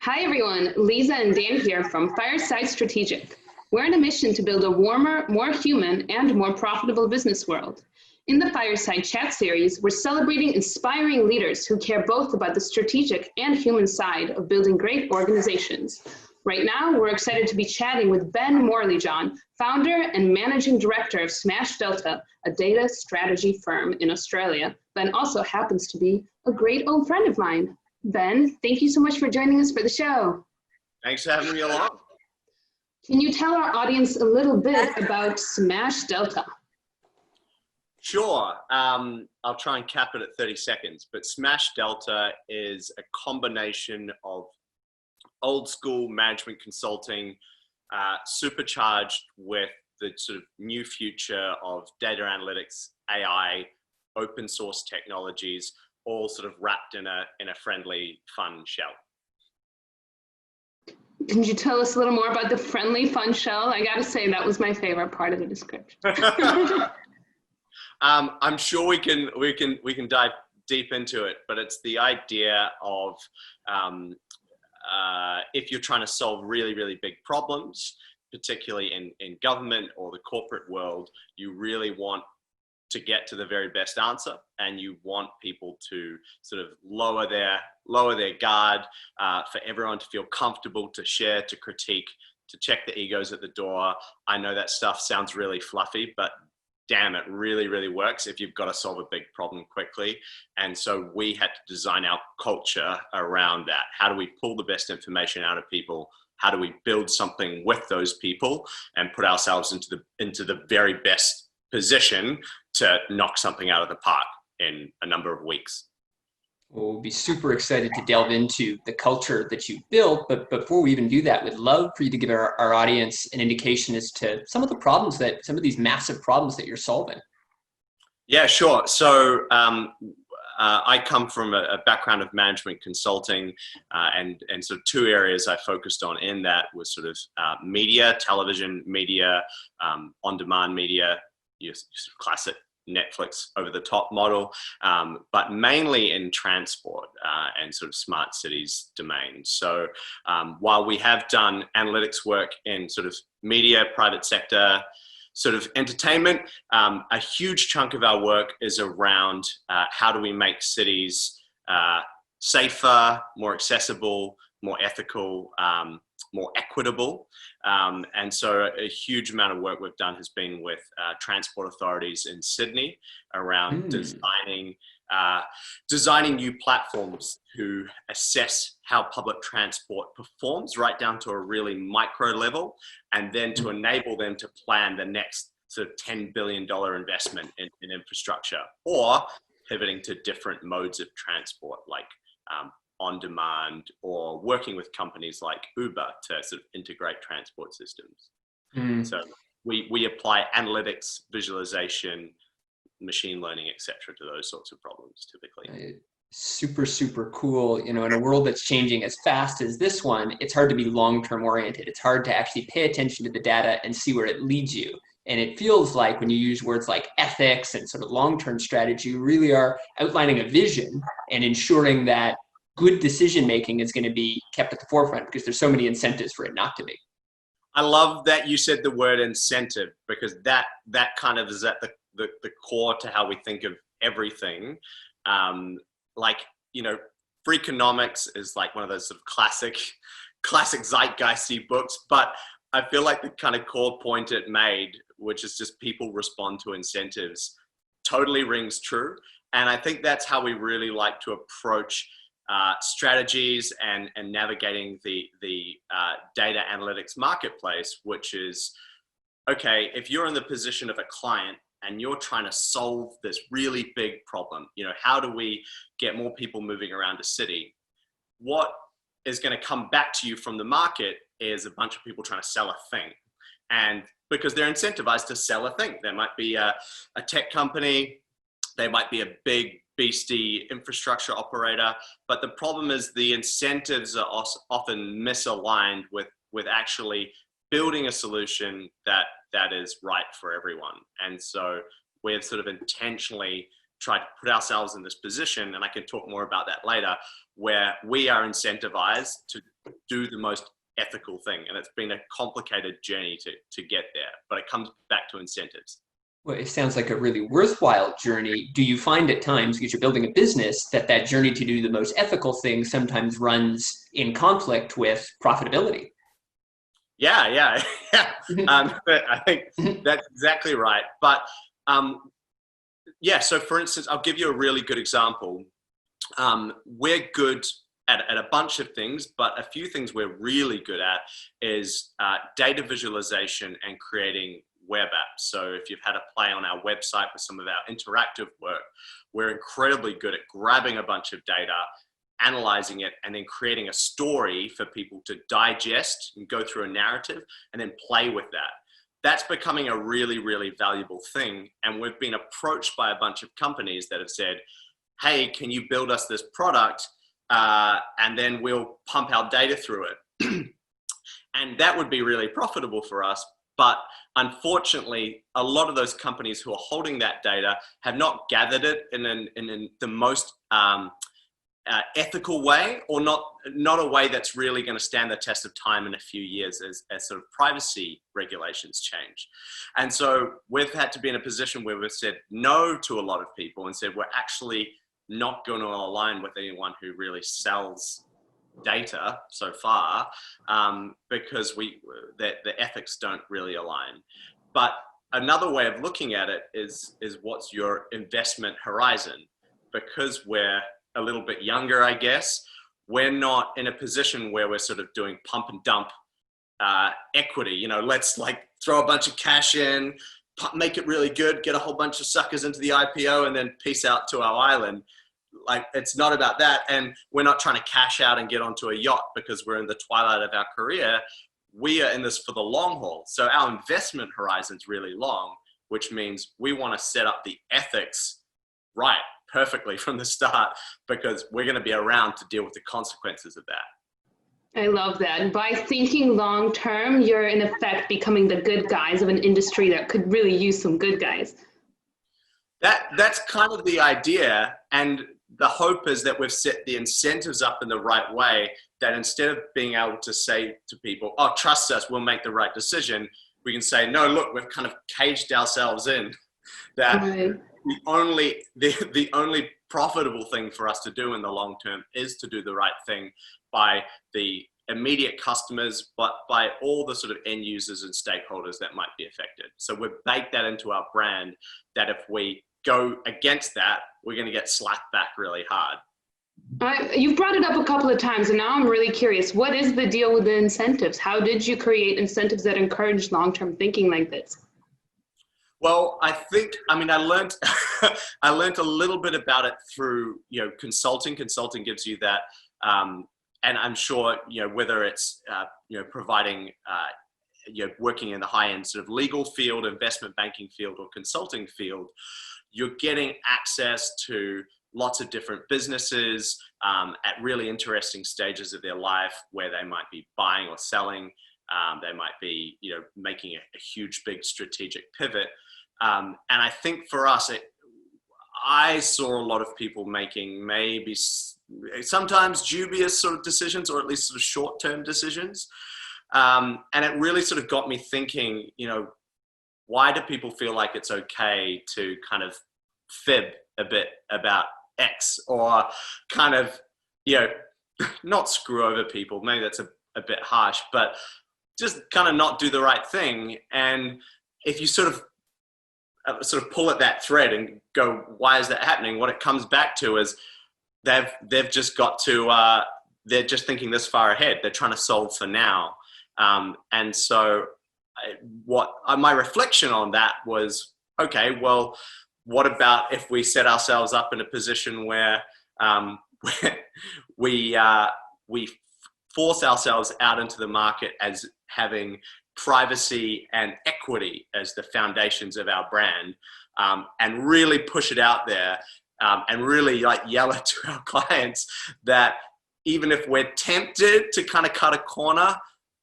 Hi everyone, Lisa and Dan here from Fireside Strategic. We're on a mission to build a warmer, more human, and more profitable business world. In the Fireside Chat series, we're celebrating inspiring leaders who care both about the strategic and human side of building great organizations. Right now, we're excited to be chatting with Ben Morley-John, founder and managing director of Smash Delta, a data strategy firm in Australia. Ben also happens to be a great old friend of mine. Ben, thank you so much for joining us for the show. Thanks for having me along. Can you tell our audience a little bit about Smash Delta? Sure. I'll try and cap it at 30 seconds, but Smash Delta is a combination of old school management consulting, supercharged with the sort of new future of data analytics, AI, open source technologies, all sort of wrapped in a friendly, fun shell. Can you tell us a little more about the friendly, fun shell? I gotta say, that was my favorite part of the description. I'm sure we can dive deep into it, but it's the idea of if you're trying to solve really, really big problems, particularly in government or the corporate world, you really want to get to the very best answer, and you want people to sort of lower their guard, for everyone to feel comfortable to share, to critique, to check the egos at the door. I know that stuff sounds really fluffy, but damn, it really, really works if you've got to solve a big problem quickly. And so we had to design our culture around that. How do we pull the best information out of people? How do we build something with those people and put ourselves into the very best position to knock something out of the park in a number of weeks? Well, we'll be super excited to delve into the culture that you built, but before we even do that, we'd love for you to give our audience an indication as to some of these massive problems that you're solving. Yeah, sure. So I come from a background of management consulting, and so two areas I focused on in that was sort of media, television media, on-demand media, your sort of classic Netflix over-the-top model, but mainly in transport and sort of smart cities domain. So while we have done analytics work in sort of media, private sector, sort of entertainment, a huge chunk of our work is around how do we make cities safer, more accessible, more ethical, more equitable. And so a huge amount of work we've done has been with transport authorities in Sydney around designing new platforms to assess how public transport performs right down to a really micro level, and then to enable them to plan the next sort of $10 billion investment in infrastructure, or pivoting to different modes of transport like on demand, or working with companies like Uber to sort of integrate transport systems. So we apply analytics, visualization, machine learning, etc., to those sorts of problems typically. Super, super cool. You know, in a world that's changing as fast as this one, it's hard to be long-term oriented. It's hard to actually pay attention to the data and see where it leads you. And it feels like when you use words like ethics and sort of long-term strategy, you really are outlining a vision and ensuring that good decision-making is going to be kept at the forefront, because there's so many incentives for it not to be. I love that you said the word incentive, because that kind of is at the core to how we think of everything. Like, you know, Freakonomics is like one of those sort of classic zeitgeisty books, but I feel like the kind of core point it made, which is just people respond to incentives, totally rings true. And I think that's how we really like to approach strategies and navigating the data analytics marketplace, which is, okay, if you're in the position of a client and you're trying to solve this really big problem, you know, how do we get more people moving around a city? What is going to come back to you from the market is a bunch of people trying to sell a thing. And because they're incentivized to sell a thing. There might be a tech company, they might be a big beastie infrastructure operator, but the problem is the incentives are often misaligned with actually building a solution that is right for everyone. And so we've sort of intentionally tried to put ourselves in this position, and I can talk more about that later, where we are incentivized do the most ethical thing. And it's been a complicated journey to get there, but it comes back to incentives. Well, it sounds like a really worthwhile journey. Do you find at times, because you're building a business, that journey to do the most ethical thing sometimes runs in conflict with profitability? Yeah. But I think that's exactly right. But yeah, so for instance, I'll give you a really good example. We're good at a bunch of things, but a few things we're really good at is data visualization and creating web apps. So if you've had a play on our website with some of our interactive work, we're incredibly good at grabbing a bunch of data, analyzing it, and then creating a story for people to digest and go through a narrative and then play with that. That's becoming a really, really valuable thing. And we've been approached by a bunch of companies that have said, hey, can you build us this product? And then we'll pump our data through it. And that would be really profitable for us. But unfortunately, a lot of those companies who are holding that data have not gathered it in the most ethical way, or not a way that's really going to stand the test of time in a few years as sort of privacy regulations change. And so we've had to be in a position where we've said no to a lot of people and said we're actually not going to align with anyone who really sells data so far, because the ethics don't really align. But another way of looking at it is what's your investment horizon? Because we're a little bit younger, I guess, we're not in a position where we're sort of doing pump and dump equity. Let's like throw a bunch of cash in, make it really good, get a whole bunch of suckers into the IPO, and then peace out to our island. Like, it's not about that. And we're not trying to cash out and get onto a yacht because we're in the twilight of our career. We are in this for the long haul. So our investment horizon is really long, which means we want to set up the ethics right perfectly from the start, because we're going to be around to deal with the consequences of that. I love that. By thinking long term, you're in effect becoming the good guys of an industry that could really use some good guys. That's kind of the idea. And the hope is that we've set the incentives up in the right way, that instead of being able to say to people, oh, trust us, we'll make the right decision, we can say, no, look, we've kind of caged ourselves in that Right. the only profitable thing for us to do in the long term is to do the right thing by the immediate customers, but by all the sort of end users and stakeholders that might be affected. So we've baked that into our brand, that if we go against that, we're going to get slapped back really hard. You've brought it up a couple of times, and now I'm really curious. What is the deal with the incentives? How did you create incentives that encourage long-term thinking like this? Well, I learned I learned a little bit about it through consulting. Consulting gives you that, and I'm sure whether it's providing working in the high end sort of legal field, investment banking field, or consulting field, you're getting access to lots of different businesses at really interesting stages of their life, where they might be buying or selling. They might be making a huge, big strategic pivot. And I think for us, I saw a lot of people making maybe sometimes dubious sort of decisions, or at least sort of short-term decisions. And it really sort of got me thinking, why do people feel like it's okay to kind of fib a bit about X, or kind of, not screw over people? Maybe that's a bit harsh, but just kind of not do the right thing. And if you sort of pull at that thread and go, why is that happening? What it comes back to is they've just got to, they're just thinking this far ahead. They're trying to solve for now. And so my reflection on that was, okay, well, what about if we set ourselves up in a position where we force ourselves out into the market as having privacy and equity as the foundations of our brand, and really push it out there, and really like yell it to our clients that even if we're tempted to kind of cut a corner,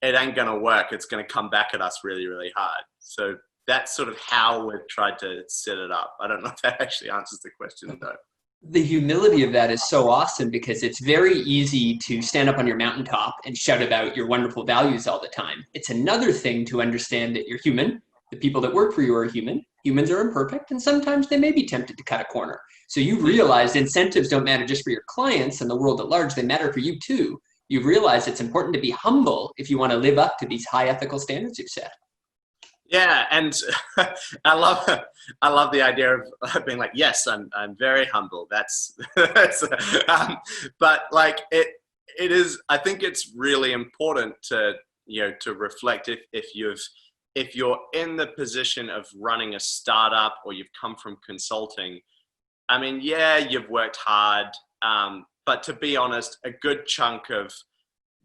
it ain't going to work. It's going to come back at us really, really hard. So that's sort of how we've tried to set it up. I don't know if that actually answers the question though. The humility of that is so awesome because it's very easy to stand up on your mountaintop and shout about your wonderful values all the time. It's another thing to understand that you're human. The people that work for you are human. Humans are imperfect, and sometimes they may be tempted to cut a corner. So you've realized incentives don't matter just for your clients and the world at large, they matter for you too. You've realized it's important to be humble if you want to live up to these high ethical standards you've set. Yeah, and I love the idea of being like, yes, I'm very humble. But like it is. I think it's really important to to reflect if you're in the position of running a startup or you've come from consulting. I mean, yeah, you've worked hard, but to be honest, a good chunk of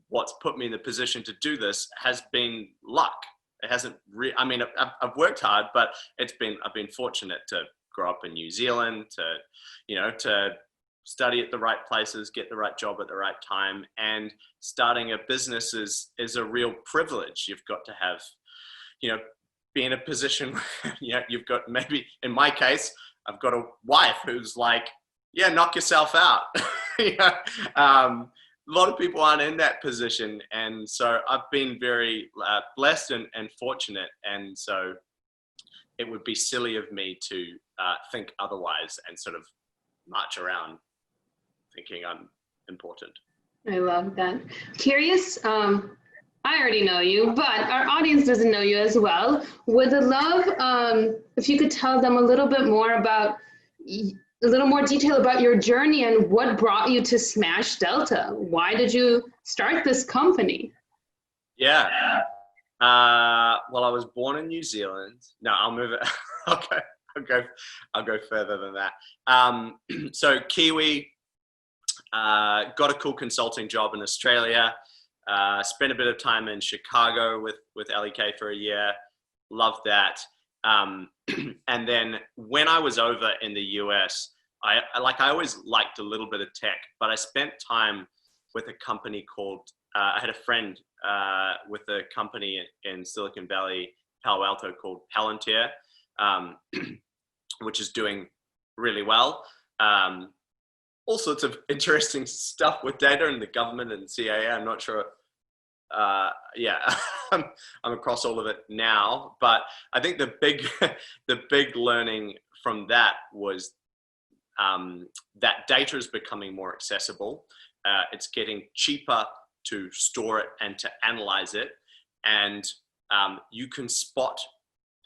what's put me in the position to do this has been luck. It hasn't I mean, I've worked hard, but I've been fortunate to grow up in New Zealand, to study at the right places, get the right job at the right time. And starting a business is a real privilege. You've got to have, be in a position where, you've got, maybe in my case, I've got a wife who's like, yeah, knock yourself out. A lot of people aren't in that position, and so I've been very blessed and fortunate, and so it would be silly of me to think otherwise and sort of march around thinking I'm important. I love that. Curious, I already know you, but our audience doesn't know you as well. Would love if you could tell them a little bit more about a little more detail about your journey and what brought you to Smash Delta. Why did you start this company? Yeah. Well, I was born in New Zealand. No, I'll move it. I'll go further than that. So Kiwi, got a cool consulting job in Australia. Spent a bit of time in Chicago with LEK for a year. Loved that. And then when I was over in the US, I always liked a little bit of tech, but I spent time with a company called, I had a friend with a company in Silicon Valley, Palo Alto, called Palantir, which is doing really well. All sorts of interesting stuff with data and the government and CIA. I'm not sure. I'm across all of it now, but I think the big learning from that was that data is becoming more accessible. It's getting cheaper to store it and to analyze it, and you can spot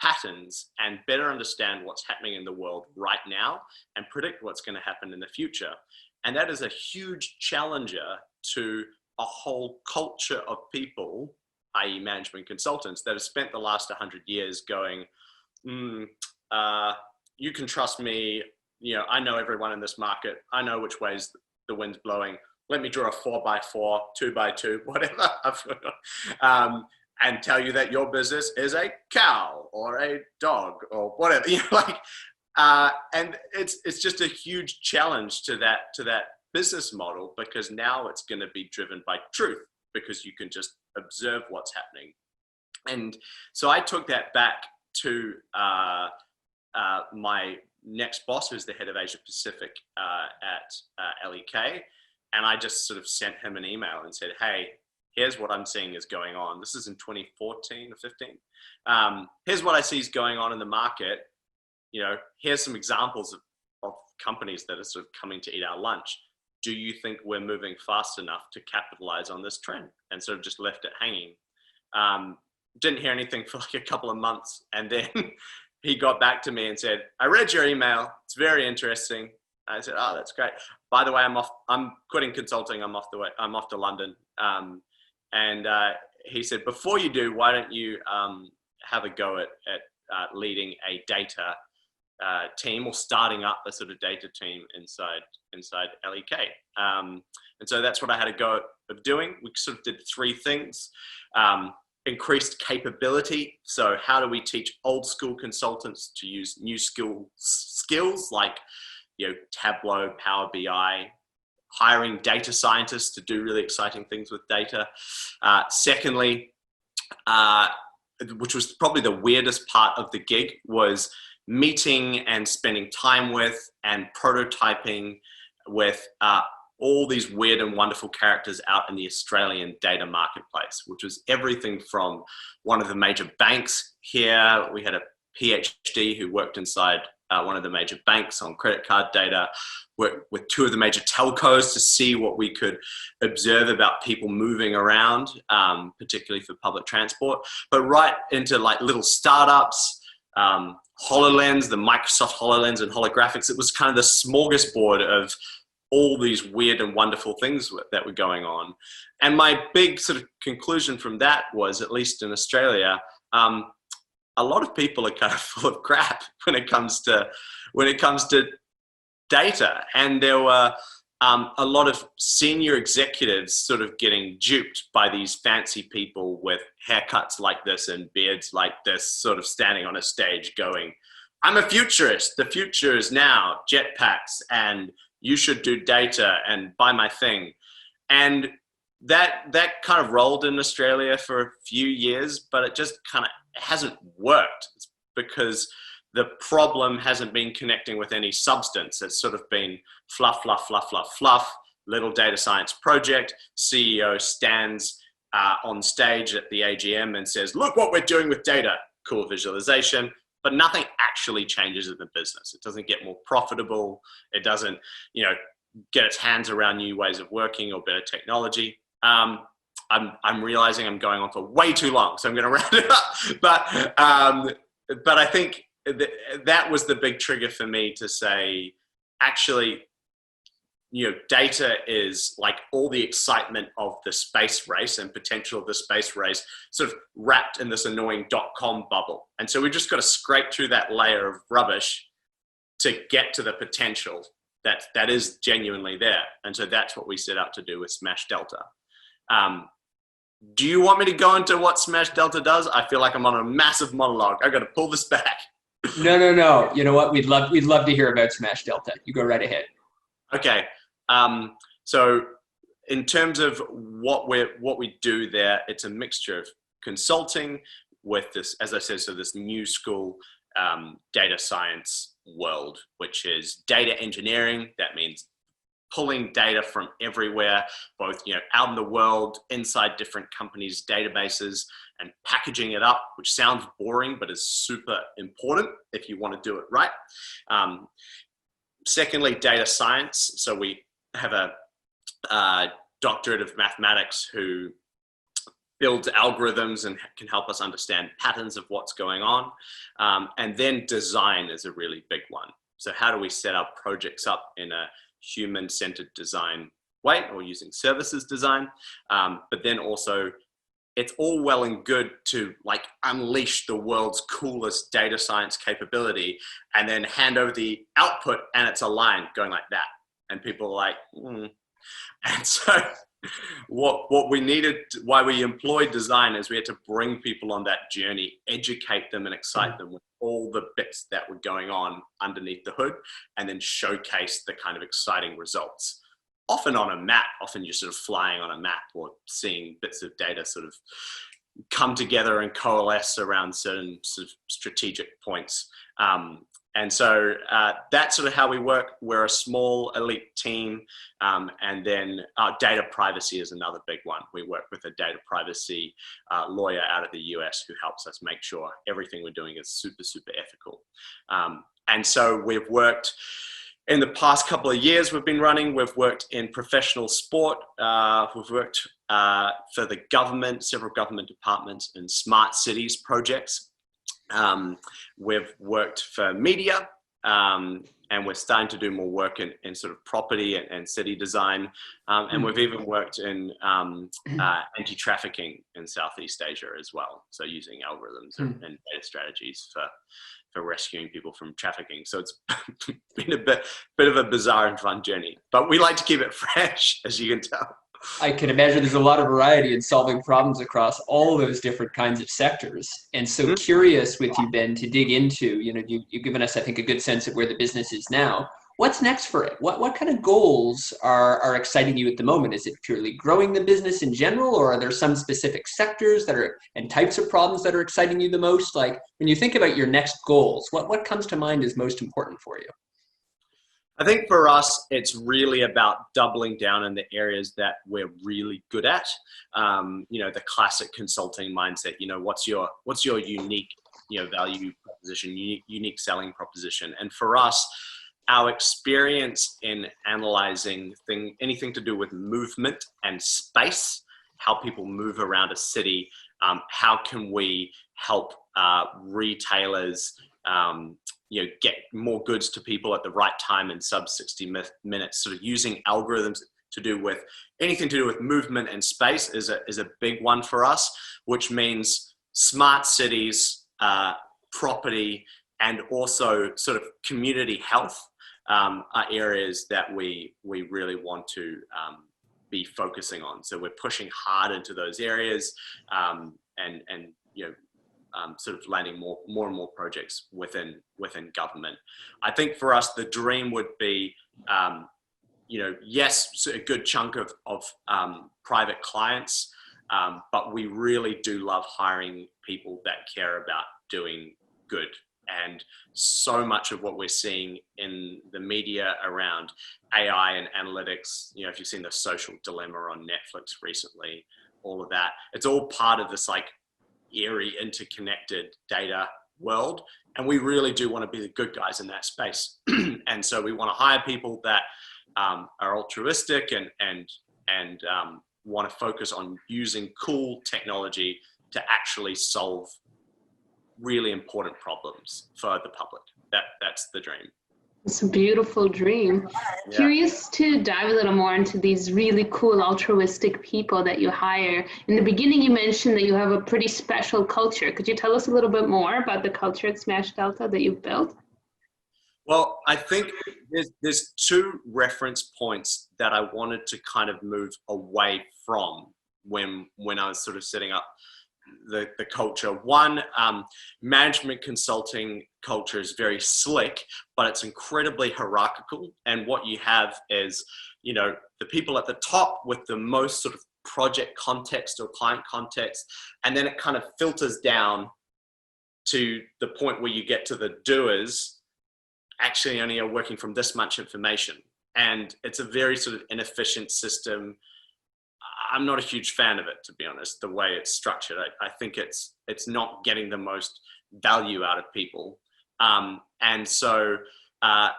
patterns and better understand what's happening in the world right now and predict what's going to happen in the future. And that is a huge challenger to a whole culture of people, i.e. management consultants, that have spent the last 100 years going, you can trust me, I know everyone in this market, I know which ways the wind's blowing, let me draw a 4x4, 2x2, whatever, and tell you that your business is a cow or a dog or whatever, and it's just a huge challenge to that business model, because now it's going to be driven by truth, because you can just observe what's happening. And so I took that back to my next boss, who's the head of Asia Pacific at LEK, and I just sort of sent him an email and said, hey, here's what I'm seeing is going on. This is in 2014 or 15. Here's what I see is going on in the market. Here's some examples of companies that are sort of coming to eat our lunch. Do you think we're moving fast enough to capitalize on this trend? And sort of just left it hanging. Didn't hear anything for like a couple of months. And then he got back to me and said, I read your email. It's very interesting. I said, oh, that's great. By the way, I'm quitting consulting. I'm off to London. And he said, before you do, why don't you have a go at leading a data team, or starting up a sort of data team inside LEK. And so that's what I had a go of doing. We sort of did three things. Increased capability. So how do we teach old school consultants to use new skills like, Tableau, Power BI, hiring data scientists to do really exciting things with data. Secondly, which was probably the weirdest part of the gig, was meeting and spending time with and prototyping with all these weird and wonderful characters out in the Australian data marketplace, which was everything from one of the major banks here. We had a PhD who worked inside one of the major banks on credit card data, worked with two of the major telcos to see what we could observe about people moving around, particularly for public transport, but right into like little startups, HoloLens, the Microsoft HoloLens and holographics. It was kind of the smorgasbord of all these weird and wonderful things that were going on. And my big sort of conclusion from that was, at least in Australia, a lot of people are kind of full of crap when it comes to data. And there were a lot of senior executives sort of getting duped by these fancy people with haircuts like this and beards like this, sort of standing on a stage going, "I'm a futurist. The future is now, jetpacks, and you should do data and buy my thing." And that kind of rolled in Australia for a few years, but it just kind of hasn't worked. It's because the problem hasn't been connecting with any substance. It's sort of been fluff, fluff, fluff, fluff, fluff, little data science project. CEO stands on stage at the AGM and says, "Look what we're doing with data." Cool visualization, but nothing actually changes in the business. It doesn't get more profitable. It doesn't, get its hands around new ways of working or better technology. I'm realizing I'm going on for way too long, so I'm going to round it up. But I think that was the big trigger for me to say, actually, data is like all the excitement of the space race and potential of the space race sort of wrapped in this annoying .com bubble. And so we just got to scrape through that layer of rubbish to get to the potential that is genuinely there. And so that's what we set out to do with Smash Delta. Do you want me to go into what Smash Delta does? I feel like I'm on a massive monologue. I got to pull this back. No. You know what? We'd love to hear about Smash Delta. You go right ahead. Okay. So in terms of what we do there, it's a mixture of consulting with this, as I said, so this new school data science world, which is data engineering. That means pulling data from everywhere, both out in the world, inside different companies' databases, and packaging it up, which sounds boring, but is super important if you want to do it right. Secondly, data science. So we have a doctorate of mathematics who builds algorithms and can help us understand patterns of what's going on. And then design is a really big one. So how do we set our projects up in a human-centered design way, or using services design? But then also, it's all well and good to like unleash the world's coolest data science capability and then hand over the output and it's a line going like that. And people are like, And so what we needed, why we employed design, is we had to bring people on that journey, educate them and excite them with all the bits that were going on underneath the hood, and then showcase the kind of exciting results. Often on a map, often you're sort of flying on a map or seeing bits of data sort of come together and coalesce around certain sort of strategic points. And so that's sort of how we work. We're a small elite team. And then data privacy is another big one. We work with a data privacy lawyer out of the US who helps us make sure everything we're doing is super, super ethical. And so we've worked, in the past couple of years we've worked in professional sport. We've worked for the government, several government departments in smart cities projects. We've worked for media, and we're starting to do more work in sort of property and city design. And we've even worked in anti-trafficking in Southeast Asia as well. So using algorithms and data strategies for rescuing people from trafficking. So it's been a bit of a bizarre and fun journey, but we like to keep it fresh, as you can tell. I can imagine there's a lot of variety in solving problems across all those different kinds of sectors. And so curious with you, Ben, to dig into, you've given us, I think, a good sense of where the business is now. What's next for it? What kind of goals are exciting you at the moment? Is it purely growing the business in general, or are there some specific sectors that are and types of problems that are exciting you the most? Like when you think about your next goals, what comes to mind is most important for you? I think for us, it's really about doubling down in the areas that we're really good at. The classic consulting mindset. What's your unique, value proposition, unique selling proposition. And for us, our experience in analyzing anything to do with movement and space, how people move around a city, how can we help retailers get more goods to people at the right time in sub 60 minutes, sort of using algorithms to do with anything to do with movement and space is a big one for us, which means smart cities, property, and also sort of community health are areas that we really want to be focusing on. So we're pushing hard into those areas sort of landing more and more projects within government. I think for us, the dream would be, yes, a good chunk of private clients, but we really do love hiring people that care about doing good. And so much of what we're seeing in the media around AI and analytics, if you've seen The Social Dilemma on Netflix recently, all of that, it's all part of this like eerie interconnected data world. And we really do want to be the good guys in that space. And so we want to hire people that are altruistic and want to focus on using cool technology to actually solve really important problems for the public. That's the dream. It's a beautiful dream. Yeah. Curious to dive a little more into these really cool altruistic people that you hire. In the beginning, you mentioned that you have a pretty special culture. Could you tell us a little bit more about the culture at Smash Delta that you've built? Well, I think there's two reference points that I wanted to kind of move away from when I was sort of setting up the culture. One, management consulting culture is very slick, but it's incredibly hierarchical. And what you have is, the people at the top with the most sort of project context or client context, and then it kind of filters down to the point where you get to the doers actually only are working from this much information. And it's a very sort of inefficient system. I'm not a huge fan of it, to be honest, the way it's structured. I think it's not getting the most value out of people. And so I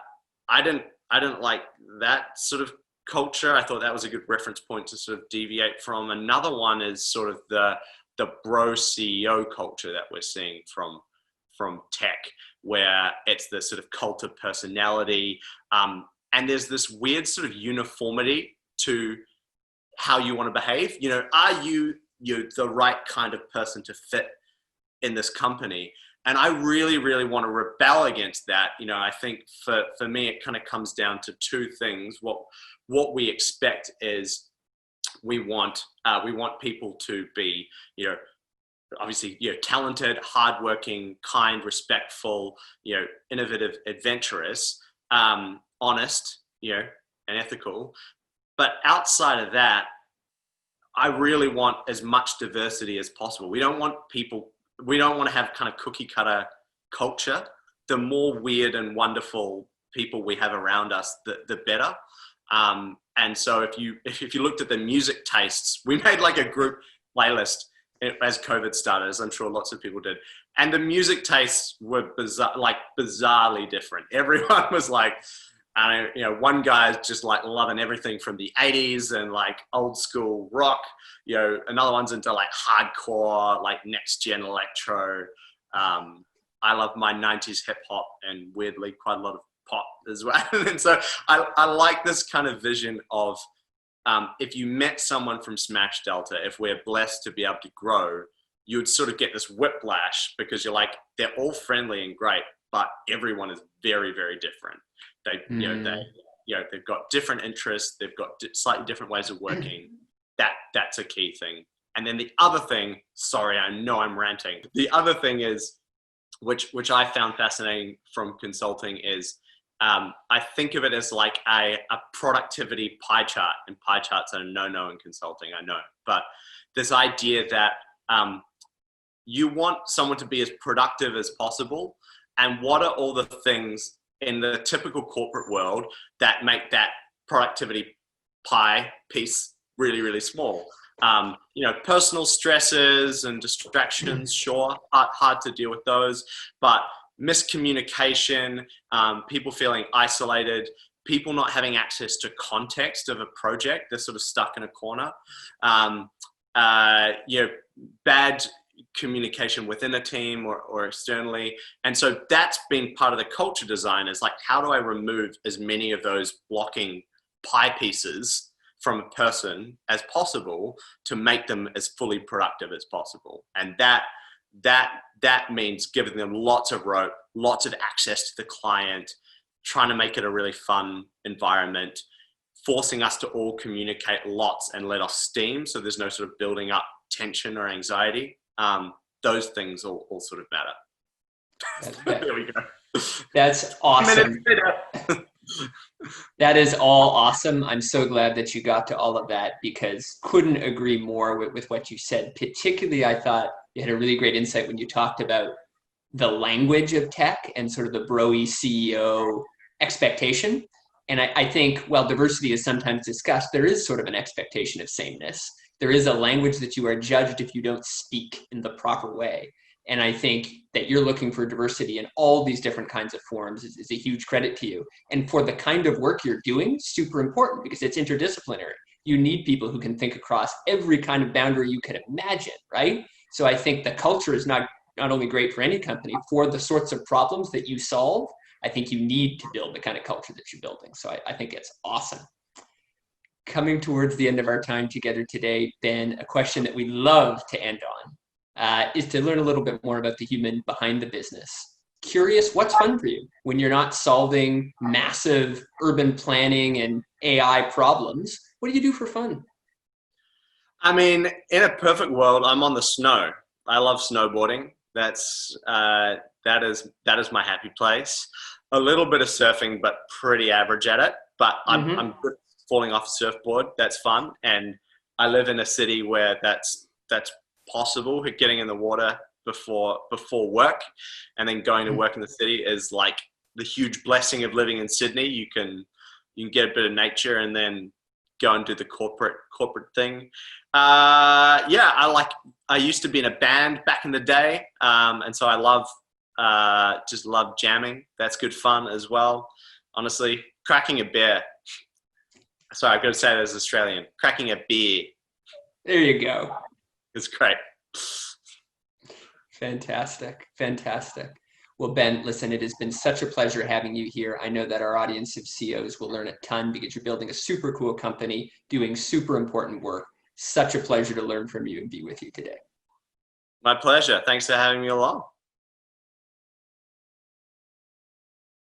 didn't like that sort of culture. I thought that was a good reference point to sort of deviate from. Another one is sort of the bro CEO culture that we're seeing from tech, where it's the sort of cult of personality. And there's this weird sort of uniformity to how you want to behave. Are you the right kind of person to fit in this company? And I really, really want to rebel against that. I think for me, it kind of comes down to two things. What we expect is we want people to be, obviously, talented, hardworking, kind, respectful, innovative, adventurous, honest, and ethical. But outside of that, I really want as much diversity as possible. We don't want to have kind of cookie cutter culture. The more weird and wonderful people we have around us, the better. And so if you looked at the music tastes, we made like a group playlist as COVID started, as I'm sure lots of people did. And the music tastes were bizarrely different. Everyone was like, one guy's just like loving everything from the 80s and like old school rock. Another one's into like hardcore, like next gen electro. I love my 90s hip hop and weirdly quite a lot of pop as well. And so I like this kind of vision of if you met someone from Smash Delta, if we're blessed to be able to grow, you would sort of get this whiplash because you're like, they're all friendly and great, but everyone is very, very different. They've got different interests. They've got slightly different ways of working. That's a key thing. And then the other thing, sorry, I know I'm ranting. The other thing is, which I found fascinating from consulting is I think of it as like a productivity pie chart, and pie charts are no in consulting, I know. But this idea that you want someone to be as productive as possible, and what are all the things in the typical corporate world that make that productivity pie piece really small? Personal stresses and distractions, sure, hard to deal with those, but miscommunication, people feeling isolated, people not having access to context of a project, they're sort of stuck in a corner, bad communication within a team or externally. And so that's been part of the culture design, is like, how do I remove as many of those blocking pie pieces from a person as possible to make them as fully productive as possible? And that means giving them lots of rope, lots of access to the client, trying to make it a really fun environment, forcing us to all communicate lots and let off steam so there's no sort of building up tension or anxiety. Those things all sort of matter. There we go. That's awesome. That is all awesome. I'm so glad that you got to all of that, because couldn't agree more with what you said. Particularly, I thought you had a really great insight when you talked about the language of tech and sort of the bro-y CEO expectation. And I think, while diversity is sometimes discussed, there is sort of an expectation of sameness. There is a language that you are judged if you don't speak in the proper way. And I think that you're looking for diversity in all these different kinds of forms is a huge credit to you. And for the kind of work you're doing, super important, because it's interdisciplinary. You need people who can think across every kind of boundary you can imagine, right? So I think the culture is not only great for any company, for the sorts of problems that you solve, I think you need to build the kind of culture that you're building. So I think it's awesome. Coming towards the end of our time together today, Ben, a question that we love to end on is to learn a little bit more about the human behind the business. Curious, what's fun for you when you're not solving massive urban planning and AI problems? What do you do for fun? I mean, in a perfect world, I'm on the snow. I love snowboarding. That is my happy place. A little bit of surfing, but pretty average at it. But I'm good falling off a surfboard. That's fun. And I live in a city where that's possible. Getting in the water before work, and then going to work in the city is like the huge blessing of living in Sydney. You can get a bit of nature and then go and do the corporate thing. I used to be in a band back in the day, and so I love jamming. That's good fun as well. Honestly, cracking a beer. Sorry, I've got to say that as Australian. Cracking a beer. There you go. It's great. Fantastic. Well, Ben, listen, it has been such a pleasure having you here. I know that our audience of CEOs will learn a ton, because you're building a super cool company, doing super important work. Such a pleasure to learn from you and be with you today. My pleasure. Thanks for having me along.